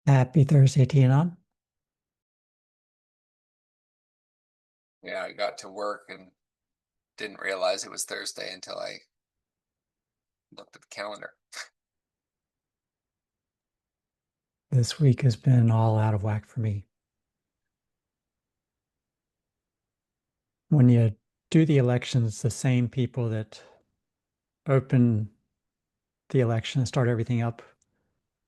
Happy Thursday to you, on. Yeah, I got to work and didn't realize it was Thursday until I looked at the calendar. This week has been all out of whack for me. When you do the elections, the same people that open the election and start everything up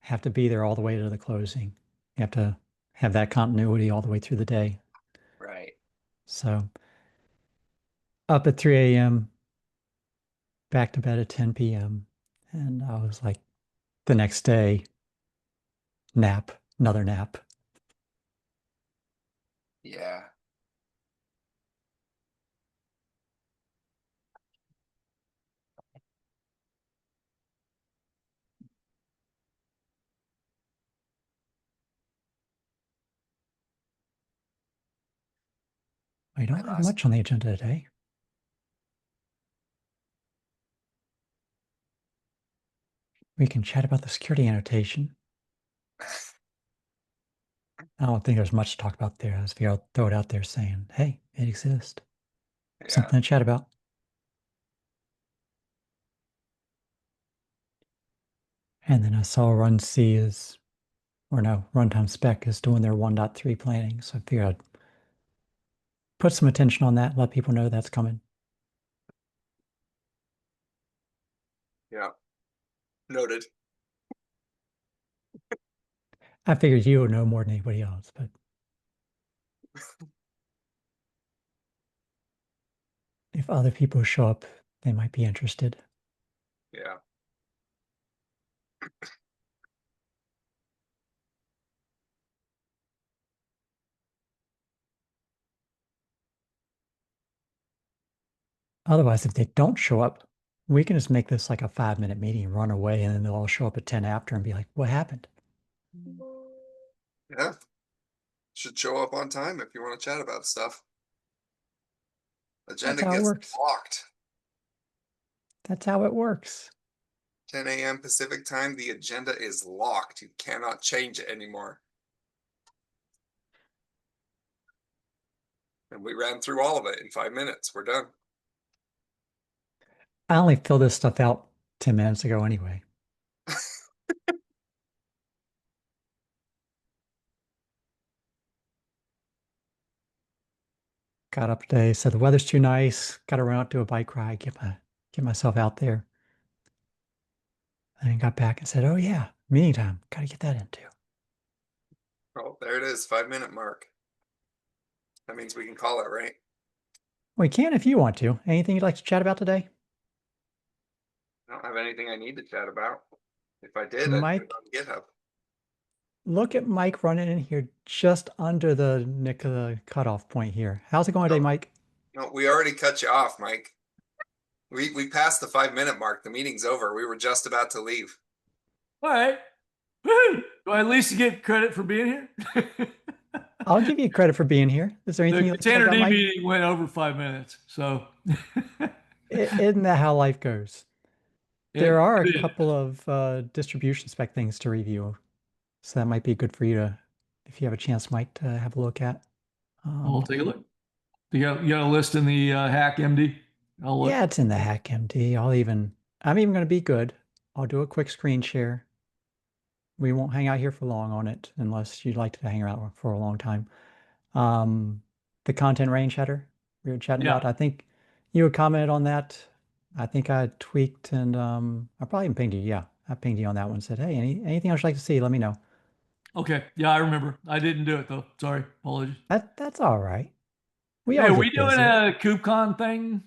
have to be there all the way to the closing. You have to have that continuity all the way through the day. Right. So up at 3 a.m., back to bed at 10 p.m. And I was like, the next day, nap, another nap. Yeah. We I don't have lost. much on the agenda today. We can chat about the security annotation. I don't think there's much to talk about there. I just figure I'll throw it out there saying, hey, it exists. Yeah. Something to chat about. And then I saw Run C is, or no, Runtime Spec is doing their 1.3 planning. So I figured I'd put some attention on that, let people know that's coming. Yeah. Noted. I figured you would know more than anybody else, but if other people show up, they might be interested. Yeah. Otherwise, if they don't show up, we can just make this like a 5-minute meeting and run away, and then they'll all show up at 10 after and be like, what happened? Yeah. Should show up on time if you want to chat about stuff. That's Agenda how it gets works. locked. That's how it works. 10 a.m. Pacific time. The agenda is locked. You cannot change it anymore. And we ran through all of it in 5 minutes. We're done. I only filled this stuff out 10 minutes ago anyway. Got up today, said the weather's too nice, gotta run out to a bike ride, get myself out there. And then got back and said, oh yeah, meeting time, gotta get that into. Oh, there it is. 5 minute mark. That means we can call it, right? We can if you want to. Anything you'd like to chat about today? I don't have anything I need to chat about. If I did, I'd put it Mike, on GitHub. look at Mike running in here just under the nick of the cutoff point here. How's it going today, No, Mike? no, we already cut you off, Mike. We passed the 5 minute mark. The meeting's over. We were just about to leave. All right. Woo! Do I at least get credit for being here? I'll give you credit for being here. Is there anything The you'd like to chat Tanner about, D Mike? meeting went over 5 minutes. So Isn't that how life goes? There it are a couple is. of distribution spec things to review. So that might be good for you to, if you have a chance, Mike, to have a look at. I'll Um, take a look. You got a list in the Hack MD? I'll yeah, look. it's in the Hack MD. I'm even going to be good. I'll do a quick screen share. We won't hang out here for long on it unless you'd like to hang out for a long time. Um, the content range header we were chatting Yeah. about, I think you had commented on that. I think I tweaked and I probably even pinged you. Yeah, I pinged you on that one. Said, hey, anything else you'd like to see? Let me know. Okay. Yeah, I remember. I didn't do it though. Sorry. Apologies. That's all right. We Hey, all are we get doing busy. a KubeCon thing?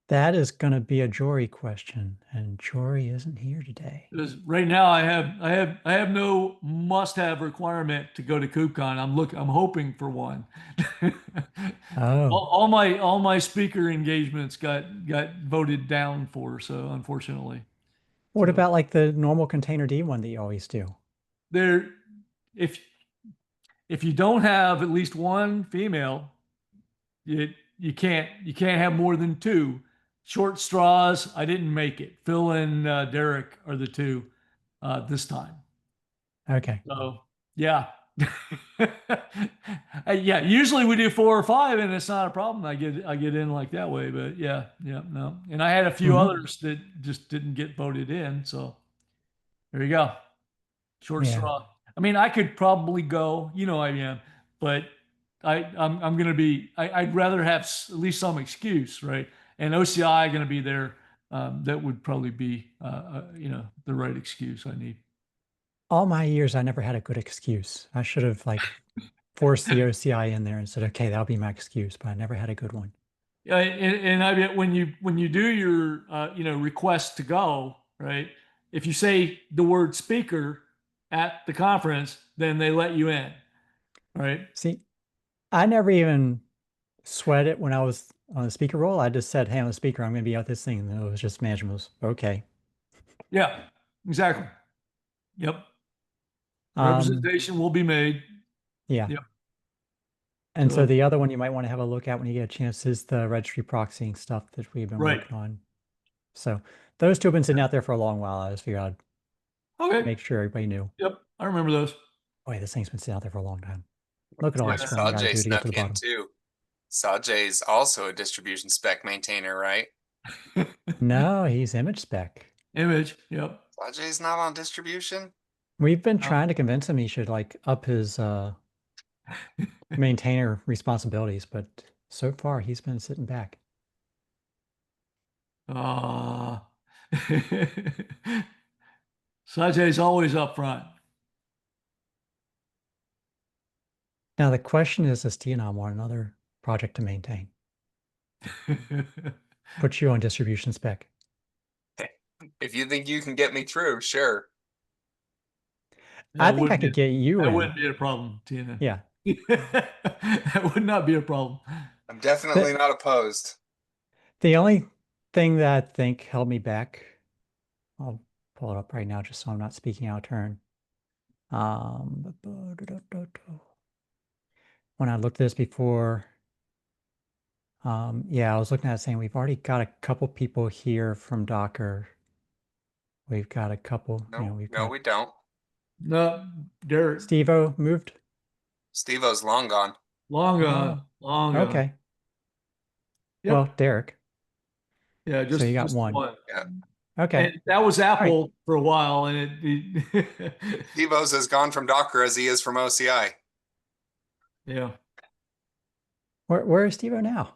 That is going to be a Jory question, and Jory isn't here today. Because right now I have no must-have requirement to go to KubeCon. I'm hoping for one. Oh, All my speaker engagements got voted down for, so unfortunately. what So about like the normal Container D one that you always do? there if if you don't have at least one female, you can't have more than two. Short straws, I didn't make it. Phil and Derek are the two this time. Okay. So yeah. Yeah, usually we do 4 or 5 and it's not a problem. I get in like that way, but yeah, no. And I had a few Hmm. others that just didn't get voted in. So there you go. Short Yeah. straw. I mean, I could probably go, I am, but I'm gonna be I'd rather have at least some excuse, right? And OCI gonna be there. That would probably be the right excuse I need. All my years, I never had a good excuse. I should have like forced the OCI in there and said, okay, that'll be my excuse, but I never had a good one. Yeah, and I bet when you do your request to go, right? If you say the word speaker at the conference, then they let you in, right? See, I never even sweat it when I was on the speaker role. I just said, hey, I'm a speaker. I'm going to be out this thing. And it was just management was okay. Yeah, exactly. Yep. Um, Representation will be made. yeah. Yep. And so So the other one you might want to have a look at when you get a chance is the registry proxying stuff that we've been right. working on. So those two have been sitting out there for a long while. I just figured I'd Okay. make sure everybody knew. Yep. I remember those. Boy, this thing's been sitting out there for a long time. Look at all Yeah, the Yeah. scrubbing I got to Sajay do to get to snuck the in bottom. too. Sajay's also a distribution spec maintainer, right? No, he's image spec. Image. Yep. Sajay's not on distribution? We've been No. trying to convince him he should like up his maintainer responsibilities, but so far he's been sitting back. Uh, Sajay's always up front. Now the question is, does TNOM want another project to maintain? Put you on distribution spec. If you think you can get me through, sure. I That think I wouldn't be could get you that in. wouldn't be a problem, Tina. Yeah. That would not be a problem. I'm definitely The not opposed. the only thing that I think held me back, I'll pull it up right now just so I'm not speaking out of turn. When I looked at this before, yeah, I was looking at it saying we've already got a couple people here from Docker. We've got a couple, No, we've no, got we don't. No, Derek, Steve-O moved. Steve-O's long gone. long Oh, gone, long gone. okay. Well, Yep. Derek. Yeah, So you just got just the one. one. Yeah. Okay. And that was All right. Apple for a while, and Steve-O's as gone from Docker as he is from OCI. yeah. Where is Steve-O now?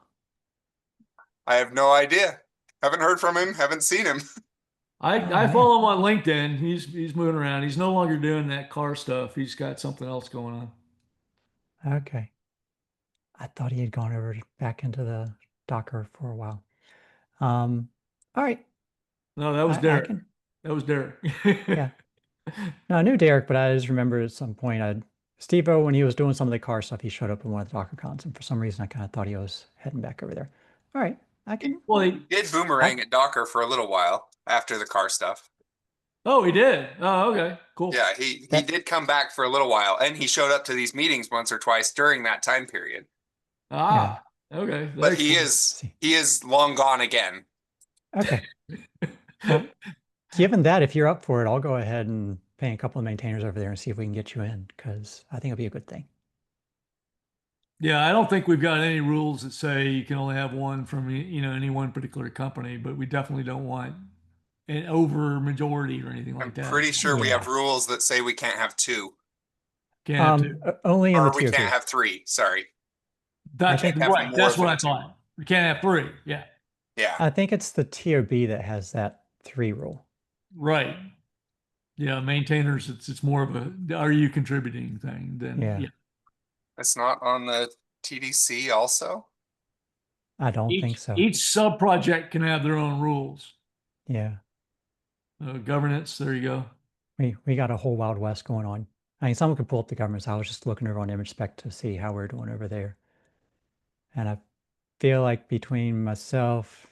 I have no idea. Haven't heard from him, haven't seen him. Oh I man. follow him on LinkedIn. He's moving around. He's no longer doing that car stuff. He's got something else going on. Okay. I thought he had gone over back into the Docker for a while. All right. No, that was I Derek. can, That was Derek. yeah. No, I knew Derek, but I just remember at some point Steve-O, when he was doing some of the car stuff, he showed up in one of the Docker cons, and for some reason I kind of thought he was heading back over there. All right. I He can, Well, did I, boomerang at Docker for a little while after the car stuff. oh, he did. Oh, okay, cool. Yeah, he that, did come back for a little while, and he showed up to these meetings once or twice during that time period. yeah. Ah, okay, that But he explains. is See. he is long gone again. Okay. Well, given that, if you're up for it, I'll go ahead and pay a couple of maintainers over there and see if we can get you in, because I think it'll be a good thing. Yeah, I don't think we've got any rules that say you can only have one from any one particular company, but we definitely don't want an over majority or anything I'm like that. pretty sure we have Yeah. rules that say we can't have two, Can't have two. Only in the or we can't TOB. have three. Sorry, I That's think have right. more That's what than I two. thought. We can't have three. Yeah, Yeah, I think it's the TOB that has that 3 rule. right. Yeah, maintainers. It's more of a are you contributing thing than Yeah. yeah. it's not on the TDC also. I don't think so. Each sub project can have their own rules. Yeah. Governance. There you go. We got a whole Wild West going on. I mean, someone could pull up the governments. I was just looking over on image spec to see how we're doing over there. And I feel like between myself,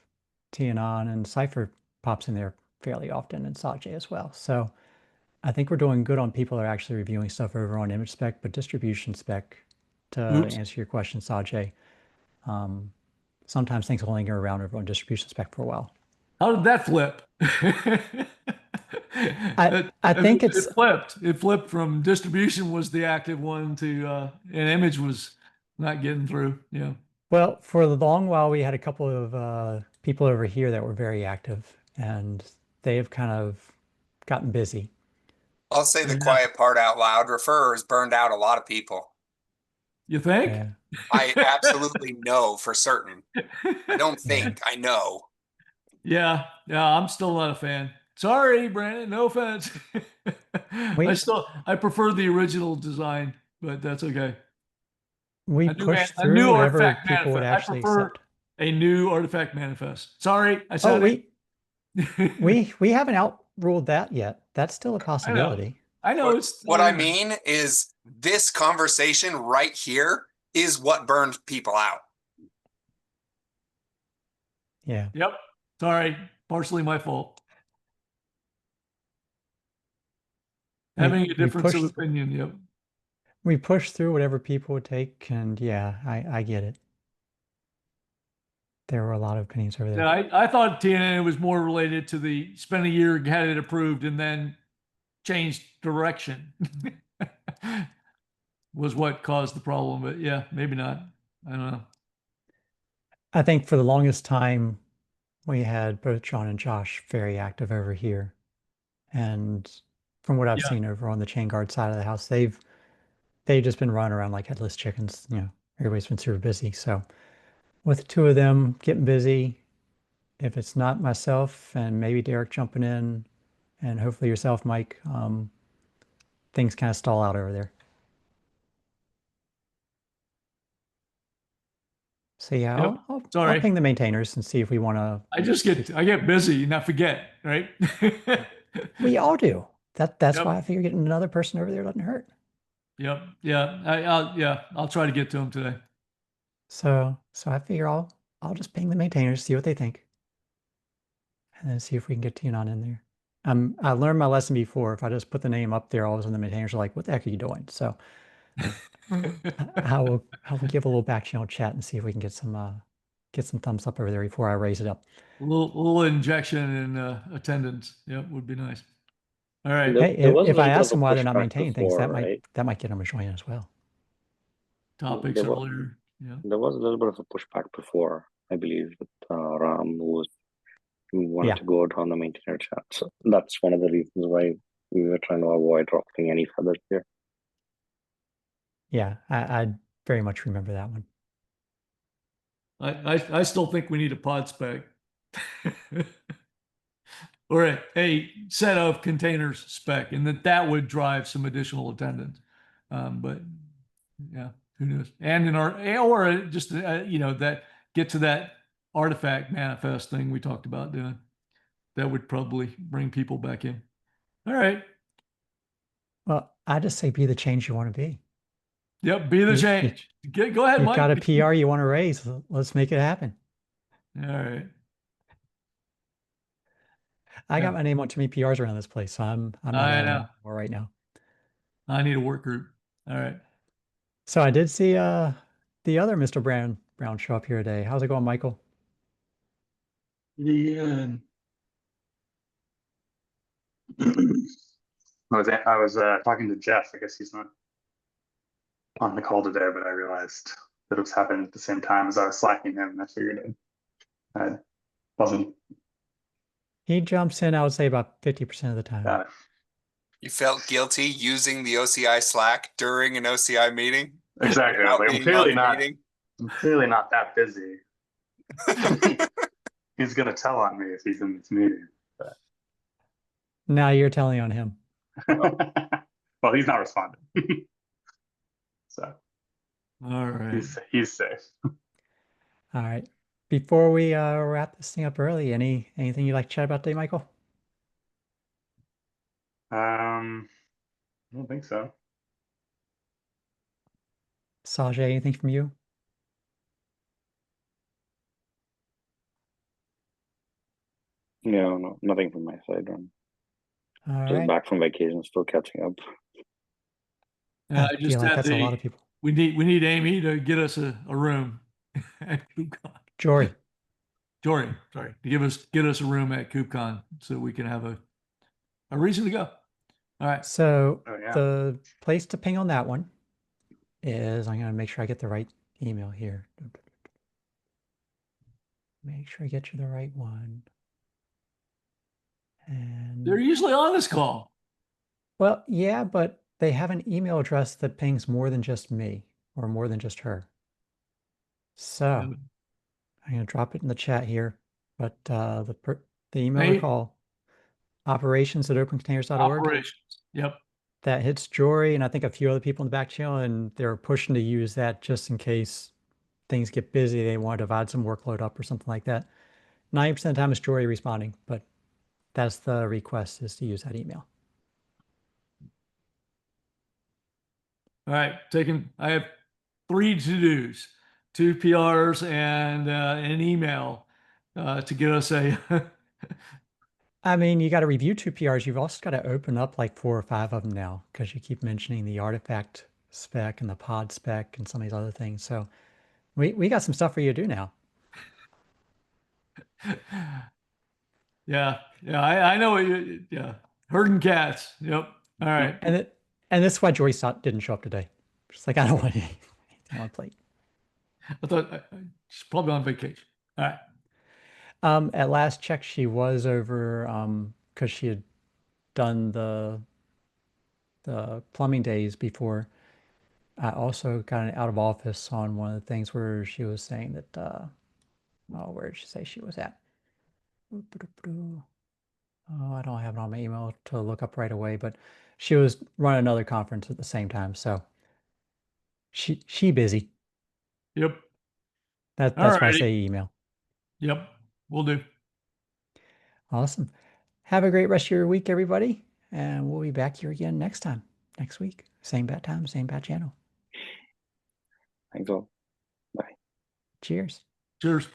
Tianon, and Cypher pops in there fairly often, and Sajay as well. So I think we're doing good on people that are actually reviewing stuff over on image spec, but distribution spec, to Oops. answer your question, Sajay, sometimes things will linger around over on distribution spec for a while. How did that flip? I think it's It flipped. It flipped from distribution was the active one to and image was not getting through. Yeah. well, for a long while we had a couple of people over here that were very active, and they have kind of gotten busy. I'll say the Yeah. quiet part out loud. Refer has burned out a lot of people. You think? Yeah, I absolutely know for certain. I don't yeah. think, I know. Yeah, yeah, I'm still not a fan. Sorry, Brandon, no offense. We I prefer the original design, but that's okay. we pushed A through new whatever artifact people would manifest. I actually prefer accept. a new artifact manifest. Sorry, I Oh, said it. we haven't outruled that yet. That's still a I know. possibility. I know What, it's what I mean is this conversation right here is what burned people out. Yeah. Yep. Sorry, partially my fault. We Having a we difference of pushed opinion. Yep. we pushed through whatever people would take, and yeah, I get it. There were a lot of opinions over Yeah, there. I thought TNA was more related to the spend a year, had it approved, and then changed direction was what caused the problem. But yeah, maybe not. I don't know. I think for the longest time we had both John and Josh very active over here. And from what I've Yeah. seen over on the chain guard side of the house, they've just been running around like headless chickens. Everybody's been super busy. So with the two of them getting busy, if it's not myself and maybe Derek jumping in and hopefully yourself, Mike, things kind of stall out over there. So yeah, Yep. I'll Sorry. ping the maintainers and see if we want to see if I get busy and I forget, right? we all do. That's Yep. why I figure getting another person over there doesn't hurt. Yep. Yeah. I'll try to get to him today. So I figure I'll just ping the maintainers, see what they think, and then see if we can get Tion in there. I learned my lesson before. If I just put the name up there, all of a sudden the maintainers are like, "What the heck are you doing?" So I will give a little back channel chat and see if we can get some thumbs up over there before I raise it up. Little injection in attendance. Yep, would be nice. All right. Hey, There was a if I little bit ask of a them why they're not pushback maintaining things, before, right? that might get them to join as well. Topics There was earlier. Yeah. there was a little bit of a pushback before, I believe, with Ram, who wanted Yeah, to go out on the maintainer chat. So that's one of the reasons why we were trying to avoid ruffling any feathers here. yeah, I very much remember that one. I still think we need a pod spec. Or a set of containers spec, and that would drive some additional attendance. But yeah, who knows? And in our or just that get to that artifact manifest thing we talked about doing. That would probably bring people back in. All right. Well, I just say be the change you want to be. Yep. Be the You change. Go ahead, you've Mike. got a PR you want to raise. Let's make it happen. All right. I Yeah. got my name on too many PRs around this place, so I'm not I adding know. any more right now. I need a work group. All right. So I did see the other Mr. Brown show up here today. How's it going, Michael? Yeah. I was talking to Jeff. I guess he's not on the call today, but I realized that it was happening at the same time as I was slacking him, and I figured I wasn't. He jumps in, I would say about 50% of the time. You felt guilty using the OCI Slack during an OCI meeting Exactly. I was without like, being on the meeting? I'm clearly not that busy. He's gonna tell on me if he's in this meeting. But Now you're telling on him. well, he's not responding, so All right. he's safe. All right. Before we wrap this thing up early, anything you'd like to chat about today, Michael? I don't think so. Sajay, anything from you? No, nothing from my side. I'm All just right. back from vacation, still catching up. Yeah, I feel like that's a lot of people. we need Amy to get us a room at KubeCon. Jory. Jory, sorry, to get us a room at KubeCon so we can have a a reason to go. All right. So Oh, yeah. the place to ping on that one is, I'm going to make sure I get the right email here. Make sure I get you the right one. They're And usually on this call. well, yeah, but they have an email address that pings more than just me or more than just her. So Yeah. I'm going to drop it in the chat here. But the email Hey, recall, operations@opencontainers.org. operations. Yep. That hits Jory and I think a few other people in the back channel, and they're pushing to use that just in case things get busy. They want to divide some workload up or something like that. 90% of the time it's Jory responding, but that's the request, is to use that email. All right. I have 3 to-dos, 2 PRs and an email to get us a. I mean, you got to review 2 PRs. You've also got to open up like 4 or 5 of them now, because you keep mentioning the artifact spec and the pod spec and some of these other things. So we got some stuff for you to do now. Yeah. Yeah. I know what you, yeah. Herding cats. Yep. All right. And this is why Joyce didn't show up today. She's like, I don't want anything on my plate. I thought she's probably on vacation. All right. At last check, she was over because she had done the plumbing days before. I also got an out of office on one of the things where she was saying that, oh, where did she say she was at? Oh, I don't have it on my email to look up right away, but she was running another conference at the same time, so she busy. Yep. That's All why I righty. say email. Yep. We'll do. Awesome. Have a great rest of your week, everybody, and we'll be back here again next week. Same bat time, same bat channel. Thanks all. Bye. Cheers. Cheers.